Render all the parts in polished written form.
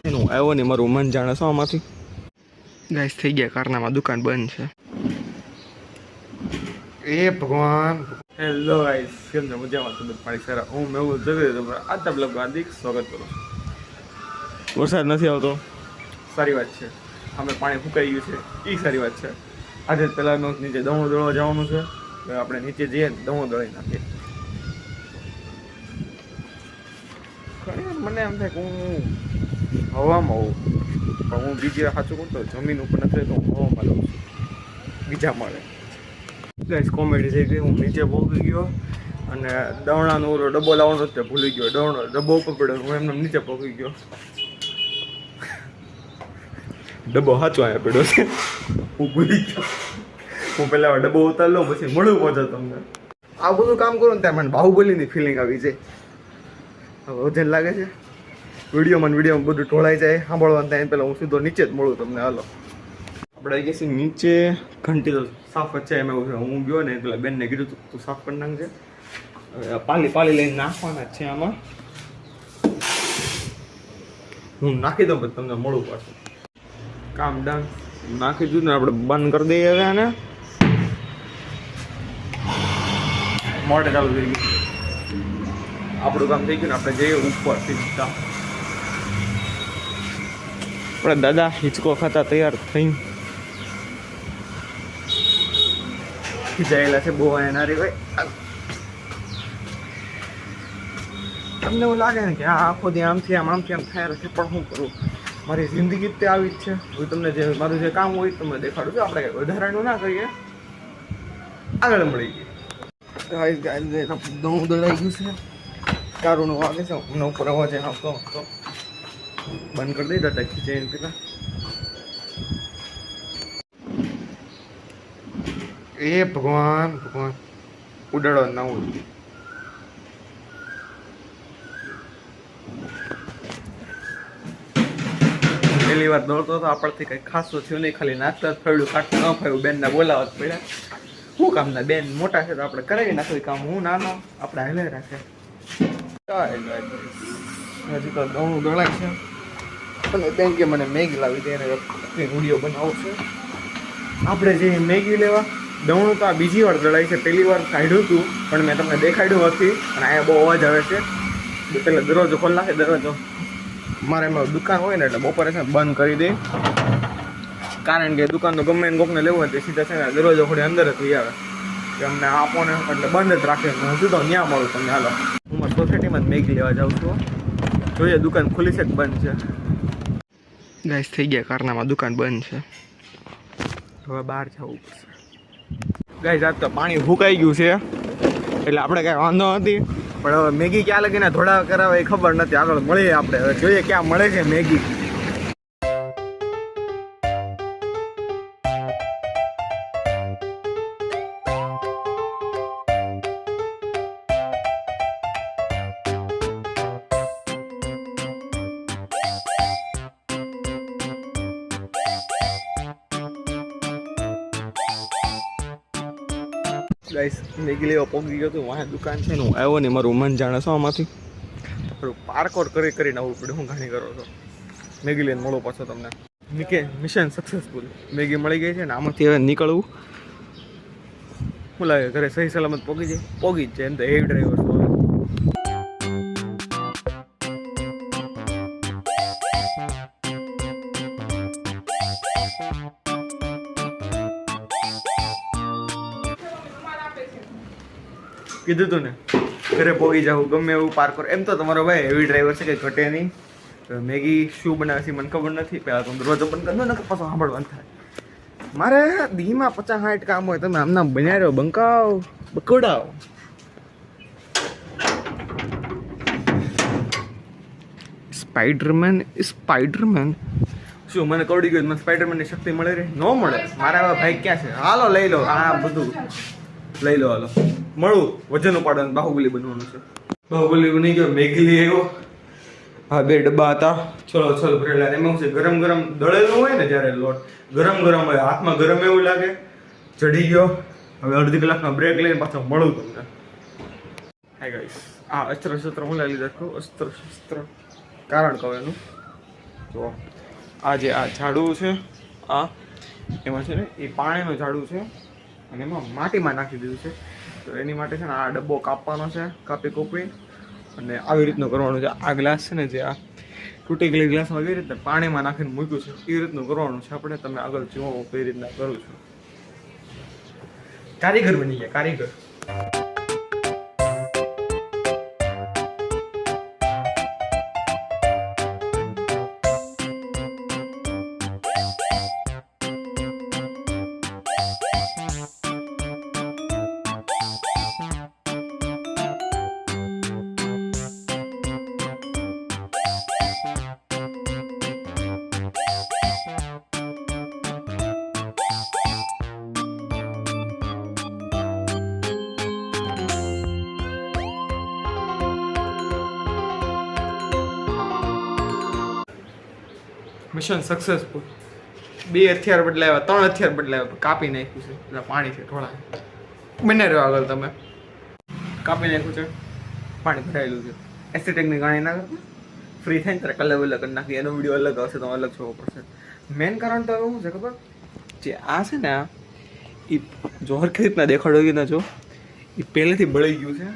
હું આવ્યો ને મારું મન જાણે શું આમાંથી ગાઈસ થઈ ગયા કારનામાં દુકાન બંધ છે એ ભગવાન હેલો ગાઈસ કેમ છો મજામાં તબિયત પાણી સારા હું મેહુલ જગી તમારા આજના બ્લોગમાં હાર્દિક સ્વાગત કરું છું વરસાદ નથી આવતો સારી વાત છે અમે પાણી ફૂંકાઈ ગયું છે એ સારી વાત છે આજે પહેલાં નીચે દવણું દળવા જવાનું છે આપણે નીચે જઈએ દવણું દળી નાખીએ મને એમ થાય કે હું હવામાં હોઉં પણ હું બીજે સાચું કહું તો જમીન ઉપર નથી તો હું હવામાં લઉં છું બીજા મળે ગાઈસ કોમેડી થઈ ગઈ હું નીચે પહોંચી ગયો અને દવણાનો ઓલો ડબ્બો લાવવાનો તે ભૂલી ગયો દવણો ડબ્બો ઉપર પડ્યો હું એમને નીચે પહોંચી ગયો ડબ્બો સાચો અહીંયા પડ્યો છે હું ભૂલી ગયો હું પહેલાં ડબ્બો ઉતાર લઉં પછી મળું પહોંચે તમને આ બધું કામ કરું ને ત્યાં મને બાહુબલીની ફિલિંગ આવી જાય હવે વજન લાગે છે વિડીયોમાં બધું ઢોળાઈ જાય સાંભળવાનું થાય પહેલાં હું સીધો નીચે જ મળું તમને હાલો આપણે આવી ગયા નીચે ઘંટી તો સાફ જ છે એમ એવું છે હું ગયો ને પેલા બેનને કીધું તું સાફ કરી નાખજે હવે પાલી લઈને નાખવાના જ છે આમાં હું નાખી દઉં પછી તમને મળું પાછું કામ ડન નાખી દીધું ને આપણે બંધ કરી દઈએ હવે આને મોટે ચાલુ થઈ ગયું આપણું કામ થઈ ગયું ને આપણે જઈએ ઉપર સીધા આપણે દાદા હિંચકો ખાતા તૈયાર થઈ ખીચાયેલા છે બહુ નારી ભાઈ તમને એવું લાગે ને કે આ આખો દી આમથી આમ થાય છે પણ હું કરું મારી જિંદગી તે આવી જ છે હું તમને જે મારું જે કામ હોય તમને દેખાડું છું આપણે કંઈ વધારાનું ના કરીએ આગળ મળી ગઈ દઉં દળાઈ ગયું છે કારુંનું વાગે છે મને ઉપર અવાજ આવતો બંધ કરી દઈ દાદા ખીચાઈને પેલા એ ભગવાન ઉડાડો ના ઉડ પહેલી વાર દોડતો હતો આપણથી કંઈ ખાસું થયું નહીં ખાલી નાચતા જ ફર્યું કાઢતું ન ફર્યું બેનને બોલાવવા જ પડ્યા શું કામના બેન મોટા છે તો આપણે કરાવી નાખવું કામ હું નાનો આપણે હાલે રાખે હજી તો દવણું દળાય છે અને બેન કે મને મેગી લાવી દે એને વિડીયો બનાવો છે આપણે જઈએ મેગી લેવા દવણું તો આ બીજી વાર દળાય છે પહેલી વાર કાઢ્યું હતું પણ મેં તમને દેખાડ્યું નથી અને અહીંયા બહુ અવાજ આવે છે પહેલાં દરવાજો ખોલી નાખે દરવાજો મારે એમાં દુકાન હોય ને એટલે બપોરે છે બંધ કરી દે કારણ કે દુકાનનો ગમે એને કોકને લેવું હોય તો સીધા છે ને દરવાજો ખોલી અંદર જ લઈ આવે કે અમને આપો ને એટલે બંધ જ રાખે હું સીધો ત્યાં મળું તમને હાલો હું મારી સોસાયટીમાં જ મેગી લેવા જાઉં છું જોઈએ દુકાન ખુલી છે કે બંધ છે ગાઈસ થઈ ગયા કારનામાં દુકાન બંધ છે હવે બહાર જવું પડશે ગાઈસ આજ તો પાણી ફૂંકાઈ ગયું છે એટલે આપણે કાંઈ વાંધો નથી પણ હવે મેગી ક્યાં લગીને થોડા કરાવે એ ખબર નથી આગળ મળીએ આપણે હવે જોઈએ ક્યાં મળે છે મેગી ગાઈસ મેગી લેવા પહોંચી ગયો હતું વાહ દુકાન છે ને હું આવ્યો ને મારું મન જાણે શું આમાંથી થોડું પાર્કોર કરીને આવવું પડે હું ઘણી કરો છો મેગી લઈને મળો પાછો તમને મિશન સક્સેસફુલ મેગી મળી ગઈ છે ને આમાંથી હવે નીકળવું શું લાગે ઘરે સહી સલામત પહોંચી જ જાય એમ તો હેવી ડ્રાઈવર છું કીધું તું ને ઘરે પહોંચી જાઉં ગમે એવું પાર કરો એમ તો તમારો ભાઈ હેવી ડ્રાઈવર છે કે ઘટે નહીં મેગી શું બનાવે છે મને ખબર નથી પહેલાં તો દરવાજો બંધ કરજો ને પાછો સાંભળવાનું થાય મારે દીમાં 50-60 કામ હોય તમે આમના બનાવી રહ્યો બંકાવ બકોડાવ સ્પાઈડરમેન શું મને કવડી ગયું મને સ્પાઈડરમેનની શક્તિ મળે રે ન મળે મારા આવા ભાઈ ક્યાં છે હાલો લઈ લો આ બધું લઈ લો હાલો મળું વજન ઉપાડવાનું બાહુબલી બનવાનું છે બાહુબલી બની ગયો મેગી લઈ આવ્યો હા 2 ડબ્બા હતા છોલો ભરેલા એમાં શું ગરમ દળેલું હોય ને જ્યારે લોટ ગરમ હોય હાથમાં ગરમ એવું લાગે ચડી ગયો હવે અડધી કલાકનો બ્રેક લઈને પાછો મળું તમને હાય ગાઈસ આ અસ્ત્ર શસ્ત્ર હું લઈ લીધા છું અસ્ત્ર શસ્ત્ર કારણ કહું એનું તો આ જે આ ઝાડુ છે આ એમાં છે ને એ પાણીનું ઝાડુ છે અને એમાં માટીમાં નાખી દીધું છે. તો એની માટે છે ને આ ડબ્બો કાપવાનો છે, કાપી અને આવી રીતનું કરવાનું છે. આ ગ્લાસ છે ને જે આ તૂટી ગયેલી ગ્લાસમાં કેવી રીતના પાણીમાં નાખીને મૂક્યું છે એ રીતનું કરવાનું છે આપણે. તમે આગળ જુઓ કઈ રીતના કરું છું. કારીગર બની ગયા, કારીગર. Mission successful. 2 હથિયાર બદલાવ્યા, 3 હથિયાર બદલાવ્યા, કાપી નાખ્યું છે. એટલે પાણી છે થોડા, બને રહ્યો આગળ. તમે કાપી નાખ્યું છે, પાણી ભરાયેલું છે. એસ્થેટિકની ગાણી ના કરતા, ફ્રી થાય ને ત્યારે કલર વલર કરી નાખી. એનો વિડીયો અલગ આવશે, તો અલગ જોવો પડશે. મેઇન કારણ તો શું છે ખબર? જે આ છે ને આ એ જો હરખી રીતના દેખાડો ના જો એ પહેલેથી બળી ગયું છે.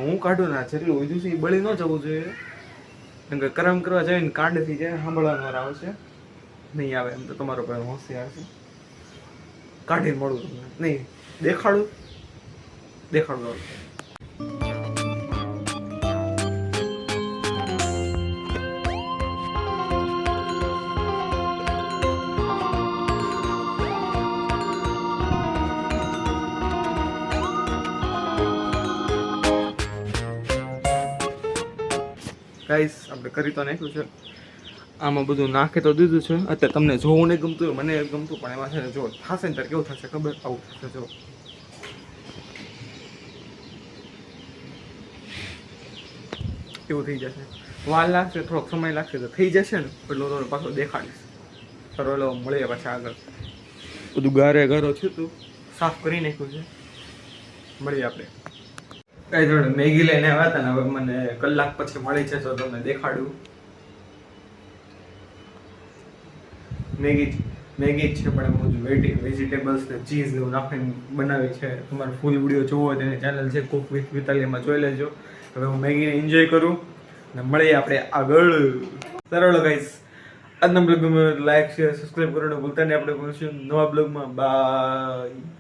હું કાઢું ના જેટલું વધ્યું છે એ બળી ન જવું જોઈએ. કેમ કે કરમ કરવા જાય ને કાંડ થઈ જાય, સાંભળવાનો આવશે નહીં આવે એમ તો તમારો ભાઈ હોશિયાર છે. કાઢીને મળું તમને નહીં દેખાડું. ગાઈસ આપણે કરી તો નાખ્યું છે. આમાં બધું નાખી તો દીધું છે. અત્યારે તમને જોવું નહીં ગમતું, મને ગમતું, પણ એમાં છે ને જો થશે ને ત્યારે કેવું થશે ખબર? આવું થશે. જો એવું થઈ જશે. વાર લાગશે, થોડોક સમય લાગશે, તો થઈ જશે ને એટલો તો પાછો દેખાડીશ. સરોલો મળીએ પાછા આગળ. બધું ગારે ગારો થયું હતું, સાફ કરી નાખ્યું છે. મળીએ આપણે. કઈ જોડે મેગી લઈને આવ્યા હતા ને, હવે મને કલાક પછી મળી છે તો તમને દેખાડું. મેગી છે પણ એમાં વેજીટેબલ્સ ને ચીઝ એવું નાખીને બનાવી છે. તમારે ફૂલ વિડીયો જોવો હોય તેની ચેનલ છે કુક વિથ વિતાલીમાં જોઈ લેજો. હવે હું મેગીને એન્જોય કરું ને મળીએ આપણે આગળ. સરળ ગાઈસ, આજના બ્લોગમાં લાઈક શેર સબસ્ક્રાઈબ કરવાનું ભૂલતા નહીં. આપણે મળીશું નવા બ્લોગમાં. બાય.